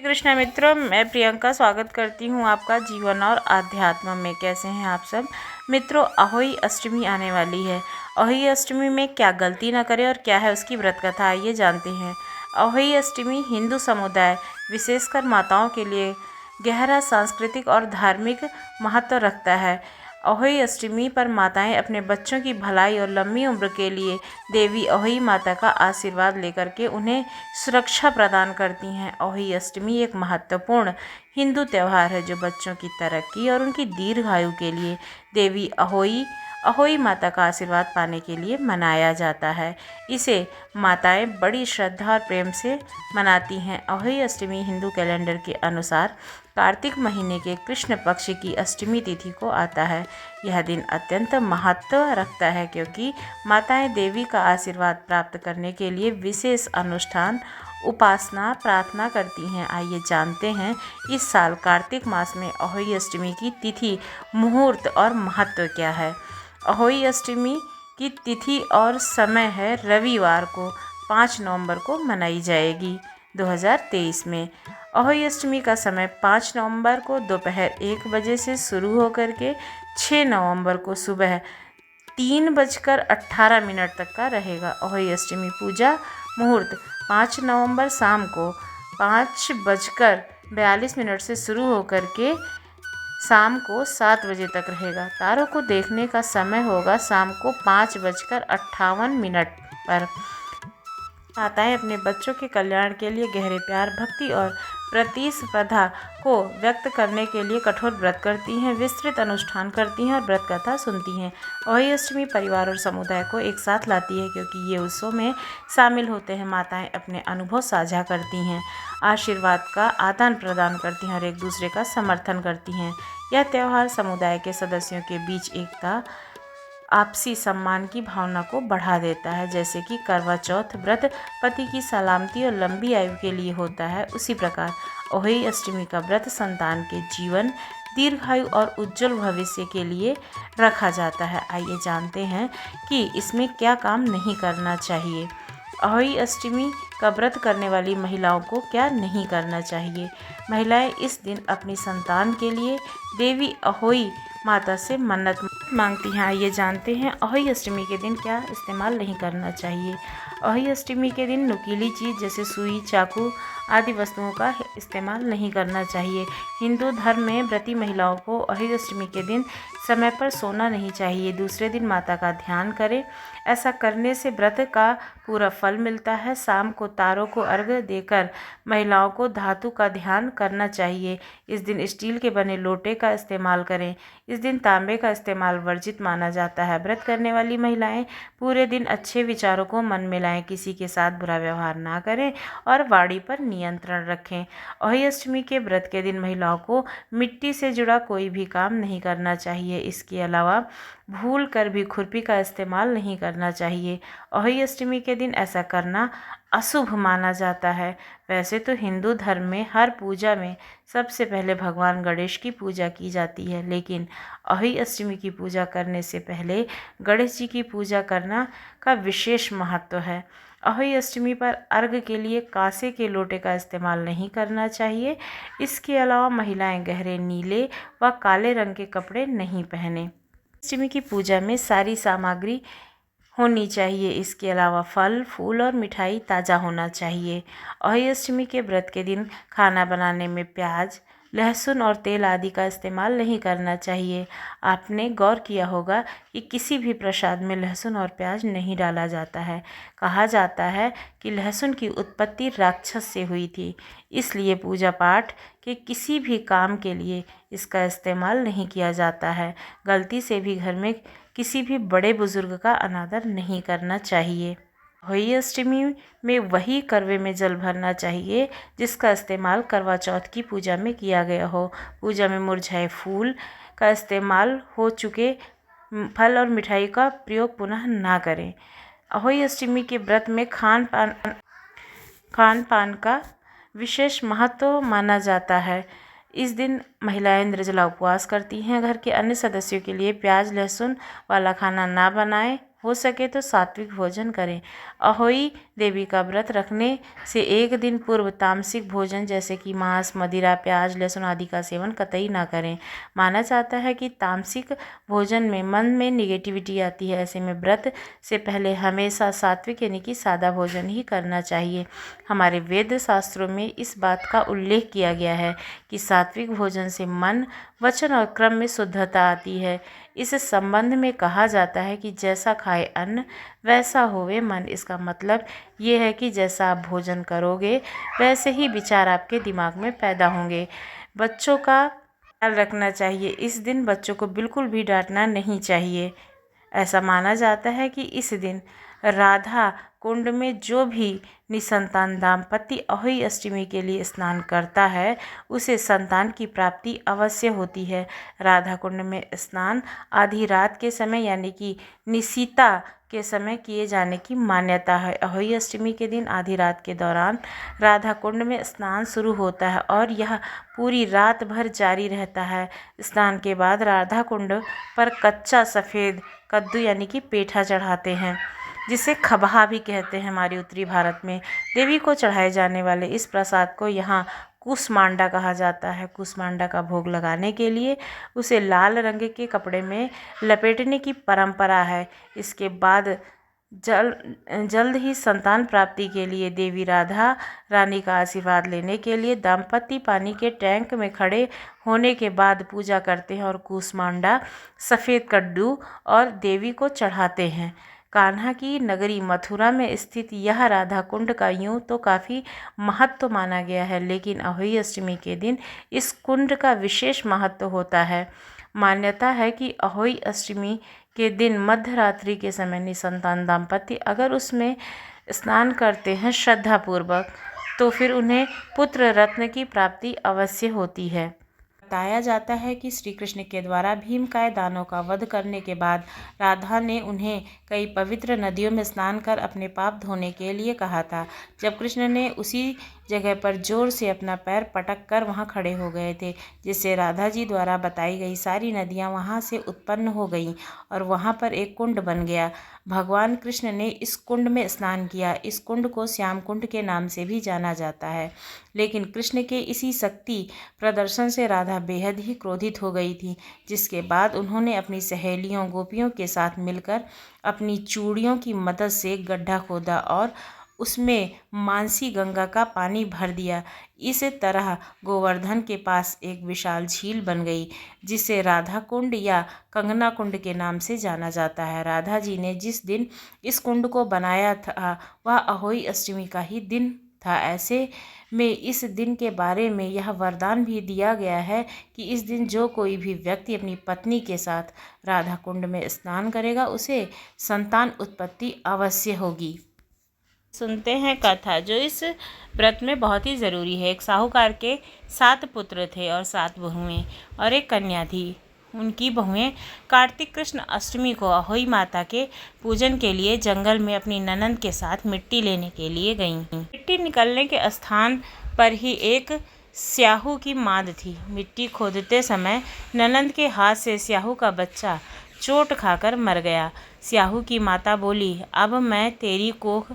कृष्णा मित्रों, मैं प्रियंका स्वागत करती हूँ आपका जीवन और आध्यात्म में। कैसे हैं आप सब मित्रों? अहोई अष्टमी आने वाली है। अहोई अष्टमी में क्या गलती न करें और क्या है उसकी व्रत कथा, आइए जानते हैं। अहोई अष्टमी हिंदू समुदाय विशेषकर माताओं के लिए गहरा सांस्कृतिक और धार्मिक महत्व रखता है। अहोई अष्टमी पर माताएं अपने बच्चों की भलाई और लंबी उम्र के लिए देवी अहोई माता का आशीर्वाद लेकर के उन्हें सुरक्षा प्रदान करती हैं। अहोई अष्टमी एक महत्वपूर्ण हिंदू त्यौहार है जो बच्चों की तरक्की और उनकी दीर्घायु के लिए देवी अहोई माता का आशीर्वाद पाने के लिए मनाया जाता है। इसे माताएं बड़ी श्रद्धा और प्रेम से मनाती हैं। अहोई अष्टमी हिंदू कैलेंडर के अनुसार कार्तिक महीने के कृष्ण पक्ष की अष्टमी तिथि को आता है। यह दिन अत्यंत महत्व रखता है क्योंकि माताएं देवी का आशीर्वाद प्राप्त करने के लिए विशेष अनुष्ठान, उपासना, प्रार्थना करती हैं। आइए जानते हैं इस साल कार्तिक मास में अहोई अष्टमी की तिथि, मुहूर्त और महत्व क्या है। अहोई अष्टमी की तिथि और समय है रविवार को 5 नवंबर को मनाई जाएगी 2023 में। अहोई अष्टमी का समय 5 नवंबर को दोपहर 1 बजे से शुरू होकर के 6 नवंबर को सुबह 3:18 तक का रहेगा। अहोई अष्टमी पूजा मुहूर्त 5 नवंबर शाम को 5:42 से शुरू होकर के शाम को 7 बजे तक रहेगा। तारों को देखने का समय होगा शाम को 5:58 पर। माताएं अपने बच्चों के कल्याण के लिए गहरे प्यार, भक्ति और प्रतिस्पर्धा को व्यक्त करने के लिए कठोर व्रत करती हैं, विस्तृत अनुष्ठान करती हैं और व्रत कथा सुनती हैं। अहोई अष्टमी परिवार और समुदाय को एक साथ लाती है क्योंकि ये उत्सव में शामिल होते हैं। माताएं अपने अनुभव साझा करती हैं, आशीर्वाद का आदान प्रदान करती हैं और एक दूसरे का समर्थन करती हैं। यह त्यौहार समुदाय के सदस्यों के बीच एकता, आपसी सम्मान की भावना को बढ़ा देता है। जैसे कि करवा चौथ व्रत पति की सलामती और लंबी आयु के लिए होता है, उसी प्रकार अहोई अष्टमी का व्रत संतान के जीवन, दीर्घायु और उज्जवल भविष्य के लिए रखा जाता है। आइए जानते हैं कि इसमें क्या काम नहीं करना चाहिए। अहोई अष्टमी का व्रत करने वाली महिलाओं को क्या नहीं करना चाहिए। महिलाएं इस दिन अपनी संतान के लिए देवी अहोई माता से मन्नत मांगती हैं। ये जानते हैं अहोई अष्टमी के दिन क्या इस्तेमाल नहीं करना चाहिए। अहोई अष्टमी के दिन नुकीली चीज़ जैसे सुई, चाकू आदि वस्तुओं का इस्तेमाल नहीं करना चाहिए। हिंदू धर्म में व्रती महिलाओं को अहोई अष्टमी के दिन समय पर सोना नहीं चाहिए। दूसरे दिन माता का ध्यान करें, ऐसा करने से व्रत का पूरा फल मिलता है। शाम को तारों को अर्घ्य देकर महिलाओं को धातु का ध्यान करना चाहिए। इस दिन स्टील के बने लोटे का इस्तेमाल करें। इस दिन तांबे का इस्तेमाल वर्जित माना जाता है। व्रत करने वाली महिलाएं पूरे दिन अच्छे विचारों को मन में लाएं, किसी के साथ बुरा व्यवहार ना करें और वाणी पर नियंत्रण रखें। अहोई अष्टमी के व्रत के दिन महिलाओं को मिट्टी से जुड़ा कोई भी काम नहीं करना चाहिए। इसके अलावा भूल कर भी खुरपी का इस्तेमाल नहीं करना चाहिए। अहोई अष्टमी के दिन ऐसा करना अशुभ माना जाता है। वैसे तो हिंदू धर्म में हर पूजा में सबसे पहले भगवान गणेश की पूजा की जाती है, लेकिन अहोई अष्टमी की पूजा करने से पहले गणेश जी की पूजा करना का विशेष महत्व है। अहोई अष्टमी पर अर्घ्य के लिए कांसे के लोटे का इस्तेमाल नहीं करना चाहिए। इसके अलावा महिलाएं गहरे नीले व काले रंग के कपड़े नहीं पहने। अष्टमी की पूजा में सारी सामग्री होनी चाहिए। इसके अलावा फल, फूल और मिठाई ताज़ा होना चाहिए। अहोई अष्टमी के व्रत के दिन खाना बनाने में प्याज, लहसुन और तेल आदि का इस्तेमाल नहीं करना चाहिए। आपने गौर किया होगा कि किसी भी प्रसाद में लहसुन और प्याज नहीं डाला जाता है। कहा जाता है कि लहसुन की उत्पत्ति राक्षस से हुई थी, इसलिए पूजा पाठ के किसी भी काम के लिए इसका इस्तेमाल नहीं किया जाता है। गलती से भी घर में किसी भी बड़े बुजुर्ग का अनादर नहीं करना चाहिए। अहोई अष्टमी में वही करवे में जल भरना चाहिए जिसका इस्तेमाल करवा चौथ की पूजा में किया गया हो। पूजा में मुरझाए फूल का इस्तेमाल हो चुके फल और मिठाई का प्रयोग पुनः ना करें। अहोई अष्टमी के व्रत में खान पान का विशेष महत्व माना जाता है। इस दिन महिलाएं निर्जला उपवास करती हैं। घर के अन्य सदस्यों के लिए प्याज, लहसुन वाला खाना ना बनाएं हो सके तो सात्विक भोजन करें। अहोई देवी का व्रत रखने से एक दिन पूर्व तामसिक भोजन जैसे कि मांस, मदिरा, प्याज, लहसुन आदि का सेवन कतई ना करें। माना जाता है कि तामसिक भोजन में मन में निगेटिविटी आती है। ऐसे में व्रत से पहले हमेशा सात्विक यानी कि सादा भोजन ही करना चाहिए। हमारे वेद शास्त्रों में इस बात का उल्लेख किया गया है कि सात्विक भोजन से मन, वचन और क्रम में शुद्धता आती है। इस संबंध में कहा जाता है कि जैसा खाए अन्न वैसा होवे मन। इसका मतलब ये है कि जैसा आप भोजन करोगे वैसे ही विचार आपके दिमाग में पैदा होंगे। बच्चों का ख्याल रखना चाहिए। इस दिन बच्चों को बिल्कुल भी डांटना नहीं चाहिए। ऐसा माना जाता है कि इस दिन राधा कुंड में जो भी निसंतान दाम्पत्य अहोई अष्टमी के लिए स्नान करता है उसे संतान की प्राप्ति अवश्य होती है। राधा कुंड में स्नान आधी रात के समय यानी कि निशीता के समय किए जाने की मान्यता है। अहोई अष्टमी के दिन आधी रात के दौरान राधा कुंड में स्नान शुरू होता है और यह पूरी रात भर जारी रहता है। स्नान के बाद राधा कुंड पर कच्चा सफ़ेद कद्दू यानी कि पेठा चढ़ाते हैं, जिसे खबहा भी कहते हैं हमारे उत्तरी भारत में। देवी को चढ़ाए जाने वाले इस प्रसाद को यहाँ कुसमांडा कहा जाता है। कुसमांडा का भोग लगाने के लिए उसे लाल रंग के कपड़े में लपेटने की परंपरा है। इसके बाद जल्द ही संतान प्राप्ति के लिए देवी राधा रानी का आशीर्वाद लेने के लिए दाम्पत्य पानी के टैंक में खड़े होने के बाद पूजा करते हैं और कुसमांडा, सफ़ेद कद्दू और देवी को चढ़ाते हैं। कान्हा की नगरी मथुरा में स्थित यह राधा कुंड का यूँ तो काफ़ी महत्व माना गया है, लेकिन अहोई अष्टमी के दिन इस कुंड का विशेष महत्व होता है। मान्यता है कि अहोई अष्टमी के दिन मध्य रात्रि के समय निसंतान दाम्पत्य अगर उसमें स्नान करते हैं श्रद्धापूर्वक तो फिर उन्हें पुत्र रत्न की प्राप्ति अवश्य होती है। बताया जाता है कि श्री कृष्ण के द्वारा भीमकाय दानव का वध करने के बाद राधा ने उन्हें कई पवित्र नदियों में स्नान कर अपने पाप धोने के लिए कहा था। जब कृष्ण ने उसी जगह पर जोर से अपना पैर पटक कर वहां खड़े हो गए थे, जिससे राधा जी द्वारा बताई गई सारी नदियां वहां से उत्पन्न हो गईं और वहां पर एक कुंड बन गया। भगवान कृष्ण ने इस कुंड में स्नान किया। इस कुंड को श्याम कुंड के नाम से भी जाना जाता है। लेकिन कृष्ण के इसी शक्ति प्रदर्शन से राधा बेहद ही क्रोधित हो गई थी, जिसके बाद उन्होंने अपनी सहेलियों गोपियों के साथ मिलकर अपनी चूड़ियों की मदद से गड्ढा खोदा और उसमें मानसी गंगा का पानी भर दिया। इस तरह गोवर्धन के पास एक विशाल झील बन गई, जिसे राधा कुंड या कंगना कुंड के नाम से जाना जाता है। राधा जी ने जिस दिन इस कुंड को बनाया था वह अहोई अष्टमी का ही दिन था। ऐसे में इस दिन के बारे में यह वरदान भी दिया गया है कि इस दिन जो कोई भी व्यक्ति अपनी पत्नी के साथ राधा कुंड में स्नान करेगा उसे संतान उत्पत्ति अवश्य होगी। सुनते हैं कथा जो इस व्रत में बहुत ही ज़रूरी है। एक साहूकार के 7 पुत्र थे और 7 बहुएं और एक कन्या थी। उनकी बहुएं कार्तिक कृष्ण अष्टमी को अहोई माता के पूजन के लिए जंगल में अपनी ननंद के साथ मिट्टी लेने के लिए गईं। मिट्टी निकलने के स्थान पर ही एक स्याहू की माद थी। मिट्टी खोदते समय ननंद के हाथ से स्याहू का बच्चा चोट खाकर मर गया। स्याहू की माता बोली, अब मैं तेरी कोख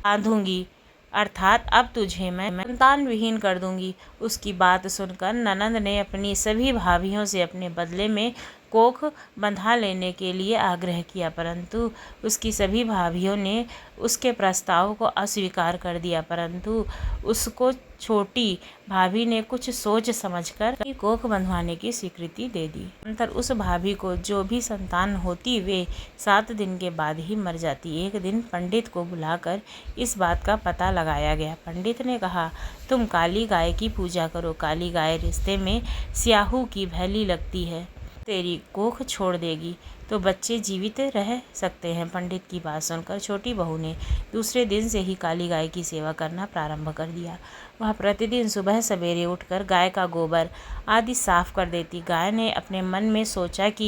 बांधूंगी, अर्थात अब तुझे मैं संतान विहीन कर दूंगी। उसकी बात सुनकर ननंद ने अपनी सभी भाभियों से अपने बदले में कोख बंधा लेने के लिए आग्रह किया, परंतु उसकी सभी भाभियों ने उसके प्रस्ताव को अस्वीकार कर दिया। परंतु उसको छोटी भाभी ने कुछ सोच समझकर कोख बंधवाने की स्वीकृति दे दी। अंतर उस भाभी को जो भी संतान होती वे 7 दिन के बाद ही मर जाती। एक दिन पंडित को बुलाकर इस बात का पता लगाया गया। पंडित ने कहा, तुम काली गाय की पूजा करो। काली गाय रिश्ते में स्याहू की भैली लगती है, तेरी कोख छोड़ देगी तो बच्चे जीवित रह सकते हैं। पंडित की बात सुनकर छोटी बहू ने दूसरे दिन से ही काली गाय की सेवा करना प्रारंभ कर दिया। वह प्रतिदिन सुबह सवेरे उठकर गाय का गोबर आदि साफ कर देती। गाय ने अपने मन में सोचा कि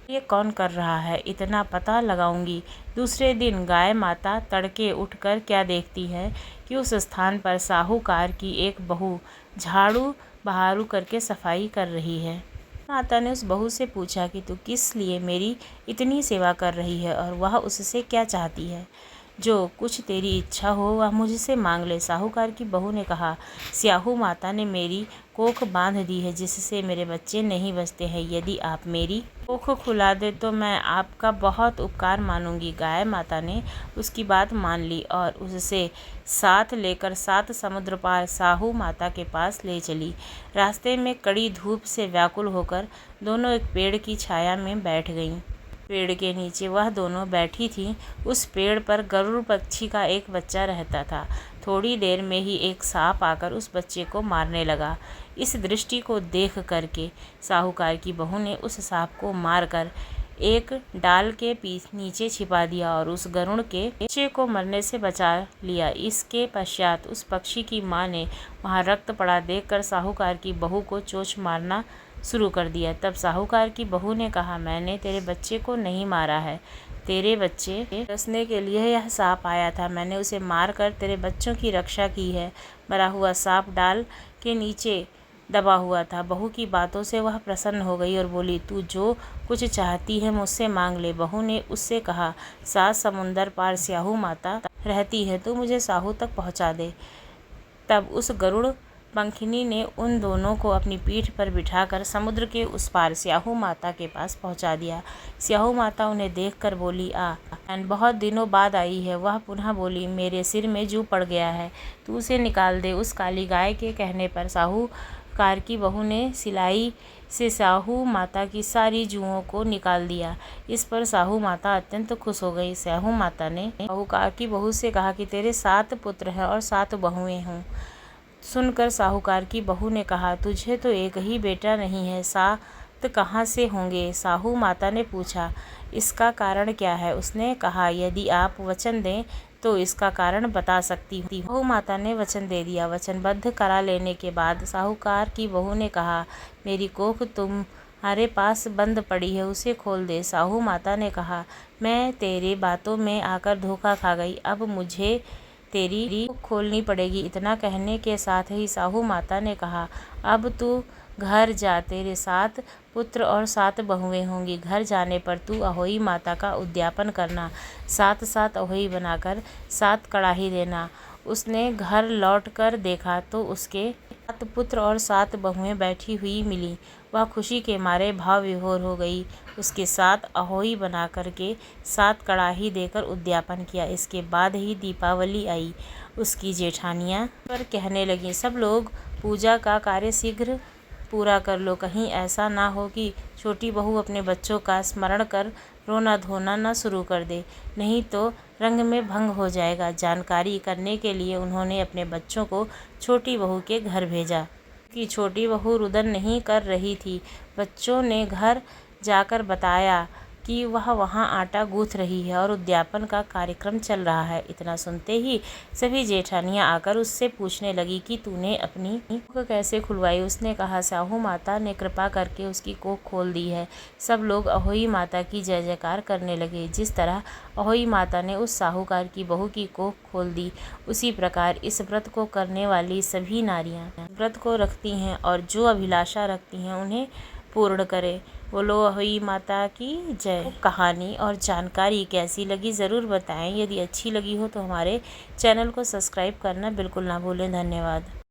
ये कौन कर रहा है, इतना पता लगाऊंगी। दूसरे दिन गाय माता तड़के उठकर क्या देखती है कि उस स्थान पर साहूकार की एक बहू झाड़ू बहारू करके सफाई कर रही है। माता ने उस बहू से पूछा कि तू किस लिए मेरी इतनी सेवा कर रही है और वह उससे क्या चाहती है। जो कुछ तेरी इच्छा हो वह मुझसे मांग ले। साहूकार की बहू ने कहा, स्याहू माता ने मेरी कोख बांध दी है जिससे मेरे बच्चे नहीं बचते हैं। यदि आप मेरी कोख खुला दे तो मैं आपका बहुत उपकार मानूंगी। गाय माता ने उसकी बात मान ली और उससे साथ लेकर 7 समुद्र पार साहू माता के पास ले चली। रास्ते में कड़ी धूप से व्याकुल होकर दोनों एक पेड़ की छाया में बैठ गईं। पेड़ के नीचे वह दोनों बैठी थीं। उस पेड़ पर गरुड़ पक्षी का एक बच्चा रहता था। थोड़ी देर में ही एक सांप आकर उस बच्चे को मारने लगा। इस दृष्टि को देख करके साहूकार की बहू ने उस सांप को मारकर एक डाल के नीचे छिपा दिया और उस गरुड़ के बच्चे को मरने से बचा लिया। इसके पश्चात उस पक्षी की माँ ने वहाँ रक्त पड़ा देखकर साहूकार की बहू को चोंच मारना शुरू कर दिया। तब साहूकार की बहू ने कहा, मैंने तेरे बच्चे को नहीं मारा है, तेरे बच्चे डसने के लिए यह सांप आया था। मैंने उसे मारकर तेरे बच्चों की रक्षा की है। मरा हुआ सांप डाल के नीचे दबा हुआ था। बहू की बातों से वह प्रसन्न हो गई और बोली, तू जो कुछ चाहती है मुझसे मांग ले। बहू ने उससे कहा, 7 समुंदर पार स्याहू माता रहती है, तू मुझे साहू तक पहुँचा दे। तब उस गरुड़ पंखिनी ने उन दोनों को अपनी पीठ पर बिठाकर समुद्र के उस पार स्याहू माता के पास पहुंचा दिया। स्याहू माता उन्हें देखकर बोली, आ बहुत दिनों बाद आई है। वह पुनः बोली, मेरे सिर में जू पड़ गया है, तू उसे निकाल दे। उस काली गाय के कहने पर साहूकार की बहू ने सिलाई से साहू माता की सारी जुओं को निकाल दिया। इस पर साहू माता अत्यंत खुश हो गई। साहू माता ने साहूकार की बहू से कहा कि तेरे 7 पुत्र हैं और 7 बहुएं हों। सुनकर साहूकार की बहू ने कहा, तुझे तो एक ही बेटा नहीं है, 7 कहाँ से होंगे। साहू माता ने पूछा, इसका कारण क्या है। उसने कहा, यदि आप वचन दें तो इसका कारण बता सकती हूँ। साहू माता ने वचन दे दिया। वचनबद्ध करा लेने के बाद साहूकार की बहू ने कहा, मेरी कोख तुम्हारे पास बंद पड़ी है, उसे खोल दे। साहू माता ने कहा, मैं तेरे बातों में आकर धोखा खा गई, अब मुझे तेरी खोलनी पड़ेगी। इतना कहने के साथ ही साहू माता ने कहा, अब तू घर जा, तेरे 7 पुत्र और 7 बहुएं होंगी। घर जाने पर तू अहोई माता का उद्यापन करना, 7 अहोई बनाकर 7 कड़ाही देना। उसने घर लौटकर देखा तो उसके 7 पुत्र और 7 बहुएं बैठी हुई मिली। वह खुशी के मारे भाव विभोर हो गई। उसके 7 अहोई बना करके 7 कड़ाही देकर उद्यापन किया। इसके बाद ही दीपावली आई। उसकी जेठानियाँ पर कहने लगीं, सब लोग पूजा का कार्य शीघ्र पूरा कर लो, कहीं ऐसा ना हो कि छोटी बहू अपने बच्चों का स्मरण कर रोना धोना न शुरू कर दे, नहीं तो रंग में भंग हो जाएगा। जानकारी करने के लिए उन्होंने अपने बच्चों को छोटी बहू के घर भेजा कि छोटी बहू रुदन नहीं कर रही थी। बच्चों ने घर जाकर बताया कि वह वहाँ आटा गूँथ रही है और उद्यापन का कार्यक्रम चल रहा है। इतना सुनते ही सभी जेठानियाँ आकर उससे पूछने लगी कि तूने अपनी कोख कैसे खुलवाई। उसने कहा, साहू माता ने कृपा करके उसकी कोख खोल दी है। सब लोग अहोई माता की जय जयकार करने लगे। जिस तरह अहोई माता ने उस साहूकार की बहू की कोख खोल दी, उसी प्रकार इस व्रत को करने वाली सभी नारियाँ व्रत को रखती हैं और जो अभिलाषा रखती हैं उन्हें पूर्ण करे। बोलो अहोई माता की जय। कहानी और जानकारी कैसी लगी ज़रूर बताएं। यदि अच्छी लगी हो तो हमारे चैनल को सब्सक्राइब करना बिल्कुल ना भूलें। धन्यवाद।